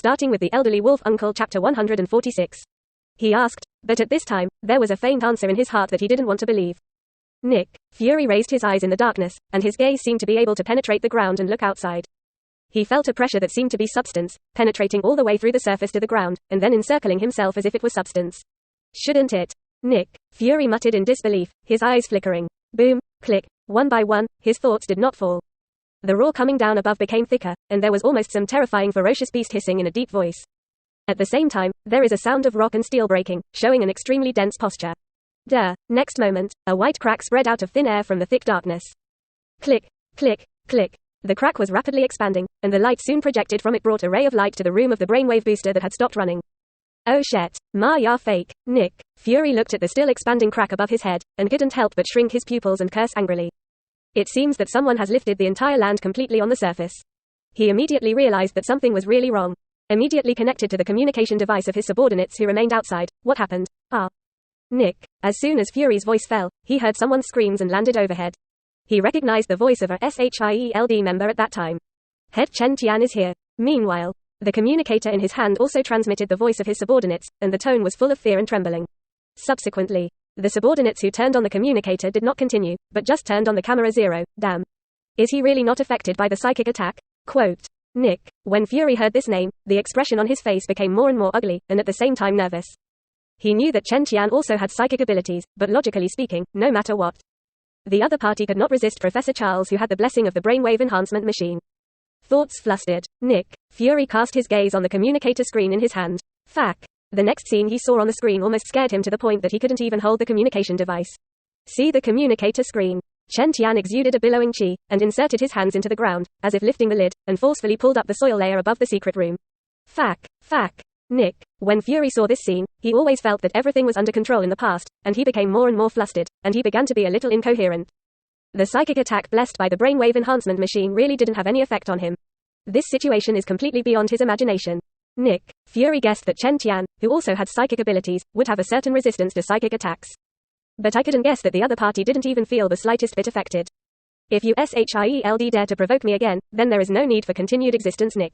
starting with the elderly wolf uncle chapter 146. He asked, but at this time, there was a faint answer in his heart that he didn't want to believe. Nick Fury raised his eyes in the darkness, and his gaze seemed to be able to penetrate the ground and look outside. He felt a pressure that seemed to be substance, penetrating all the way through the surface to the ground, and then encircling himself as if it was substance. Shouldn't it? Nick Fury muttered in disbelief, his eyes flickering. Boom, click, one by one, his thoughts did not fall. The roar coming down above became thicker, and there was almost some terrifying ferocious beast hissing in a deep voice. At the same time, there is a sound of rock and steel breaking, showing an extremely dense posture. Next moment, a white crack spread out of thin air from the thick darkness. Click, click, click. The crack was rapidly expanding, and the light soon projected from it brought a ray of light to the room of the brainwave booster that had stopped running. Oh shit, ya fake. Nick Fury looked at the still expanding crack above his head, and couldn't help but shrink his pupils and curse angrily. It seems that someone has lifted the entire land completely on the surface. He immediately realized that something was really wrong. Immediately connected to the communication device of his subordinates who remained outside. What happened? Nick. As soon as Fury's voice fell, he heard someone's screams and landed overhead. He recognized the voice of a SHIELD member at that time. Head Chen Tian is here. Meanwhile, the communicator in his hand also transmitted the voice of his subordinates, and the tone was full of fear and trembling. Subsequently, the subordinates who turned on the communicator did not continue, but just turned on the camera 0. Damn. Is he really not affected by the psychic attack? Quote. Nick. When Fury heard this name, the expression on his face became more and more ugly, and at the same time nervous. He knew that Chen Tian also had psychic abilities, but logically speaking, no matter what, the other party could not resist Professor Charles, who had the blessing of the brainwave enhancement machine. Thoughts flustered. Nick Fury cast his gaze on the communicator screen in his hand. Fuck. The next scene he saw on the screen almost scared him to the point that he couldn't even hold the communication device. See the communicator screen. Chen Tian exuded a billowing chi, and inserted his hands into the ground, as if lifting the lid, and forcefully pulled up the soil layer above the secret room. Fuck. Nick. When Fury saw this scene, he always felt that everything was under control in the past, and he became more and more flustered, and he began to be a little incoherent. The psychic attack blessed by the brainwave enhancement machine really didn't have any effect on him. This situation is completely beyond his imagination. Nick Fury guessed that Chen Tian, who also had psychic abilities, would have a certain resistance to psychic attacks. But I couldn't guess that the other party didn't even feel the slightest bit affected. If you SHIELD dare to provoke me again, then there is no need for continued existence. Nick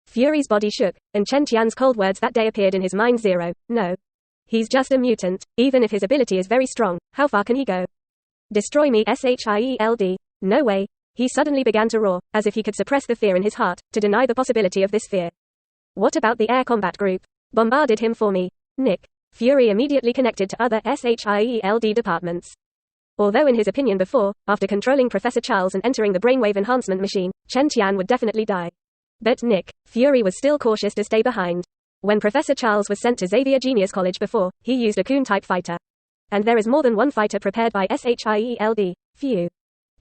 Fury's body shook, and Chen Tian's cold words that day appeared in his mind. 0. No. He's just a mutant. Even if his ability is very strong, how far can he go? Destroy me SHIELD. No way. He suddenly began to roar, as if he could suppress the fear in his heart, to deny the possibility of this fear. What about the air combat group? Bombarded him for me. Nick Fury immediately connected to other SHIELD departments. Although in his opinion before, after controlling Professor Charles and entering the brainwave enhancement machine, Chen Tian would definitely die. But Nick Fury was still cautious to stay behind. When Professor Charles was sent to Xavier Genius College before, he used a Kun-type fighter. And there is more than one fighter prepared by SHIELD. Phew.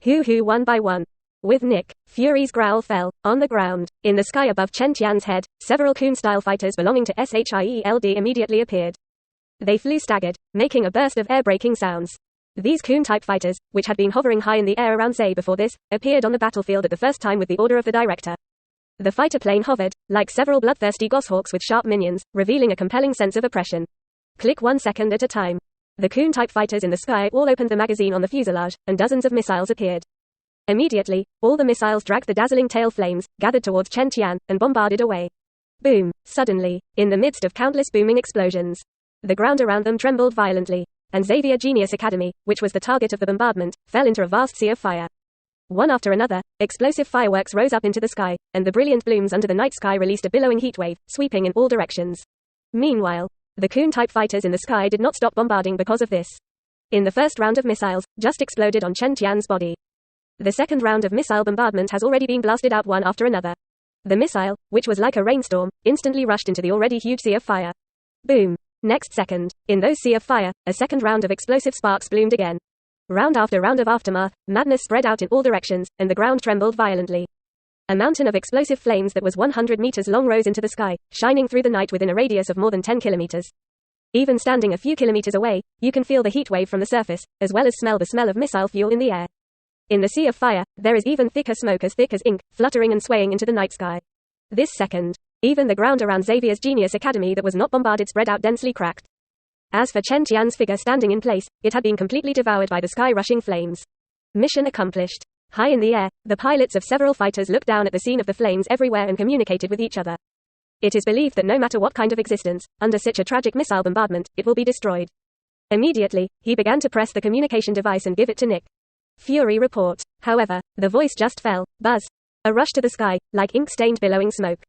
Hoo one by one. With Nick Fury's growl fell, on the ground. In the sky above Chen Tian's head, several Kun-style fighters belonging to SHIELD immediately appeared. They flew staggered, making a burst of air-breaking sounds. These Kun-type fighters, which had been hovering high in the air around Zay before this, appeared on the battlefield at the first time with the order of the director. The fighter plane hovered, like several bloodthirsty goshawks with sharp minions, revealing a compelling sense of oppression. Click 1 second at a time. The Kun-type fighters in the sky all opened the magazine on the fuselage, and dozens of missiles appeared. Immediately, all the missiles dragged the dazzling tail flames, gathered towards Chen Tian, and bombarded away. Boom. Suddenly, in the midst of countless booming explosions, the ground around them trembled violently, and Xavier Genius Academy, which was the target of the bombardment, fell into a vast sea of fire. One after another, explosive fireworks rose up into the sky, and the brilliant blooms under the night sky released a billowing heat wave, sweeping in all directions. Meanwhile, the Kun-type fighters in the sky did not stop bombarding because of this. In the first round of missiles, just exploded on Chen Tian's body. The second round of missile bombardment has already been blasted out one after another. The missile, which was like a rainstorm, instantly rushed into the already huge sea of fire. Boom. Next second, in those sea of fire, a second round of explosive sparks bloomed again. Round after round of aftermath, madness spread out in all directions, and the ground trembled violently. A mountain of explosive flames that was 100 meters long rose into the sky, shining through the night within a radius of more than 10 kilometers. Even standing a few kilometers away, you can feel the heat wave from the surface, as well as smell the smell of missile fuel in the air. In the sea of fire, there is even thicker smoke as thick as ink, fluttering and swaying into the night sky. This second, even the ground around Xavier's Genius Academy that was not bombarded spread out densely cracked. As for Chen Tian's figure standing in place, it had been completely devoured by the sky-rushing flames. Mission accomplished. High in the air, the pilots of several fighters looked down at the scene of the flames everywhere and communicated with each other. It is believed that no matter what kind of existence, under such a tragic missile bombardment, it will be destroyed. Immediately, he began to press the communication device and give it to Nick. Fury report. However, the voice just fell. Buzz. A rush to the sky, like ink-stained billowing smoke.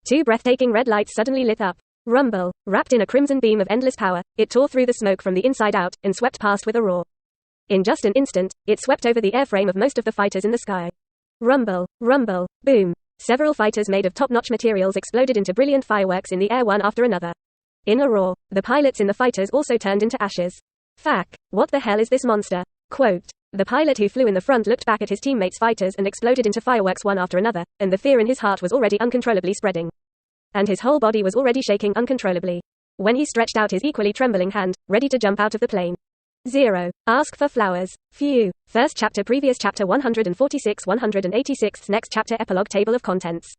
Two breathtaking red lights suddenly lit up. Rumble. Wrapped in a crimson beam of endless power, it tore through the smoke from the inside out, and swept past with a roar. In just an instant, it swept over the airframe of most of the fighters in the sky. Rumble. Rumble. Boom. Several fighters made of top-notch materials exploded into brilliant fireworks in the air one after another. In a roar, the pilots in the fighters also turned into ashes. Fack. What the hell is this monster? Quote. The pilot who flew in the front looked back at his teammates' fighters and exploded into fireworks one after another, and the fear in his heart was already uncontrollably spreading. And his whole body was already shaking uncontrollably. When he stretched out his equally trembling hand, ready to jump out of the plane. 0. Ask for flowers. Phew. First chapter, previous chapter 146, 186, next chapter, epilogue, table of contents.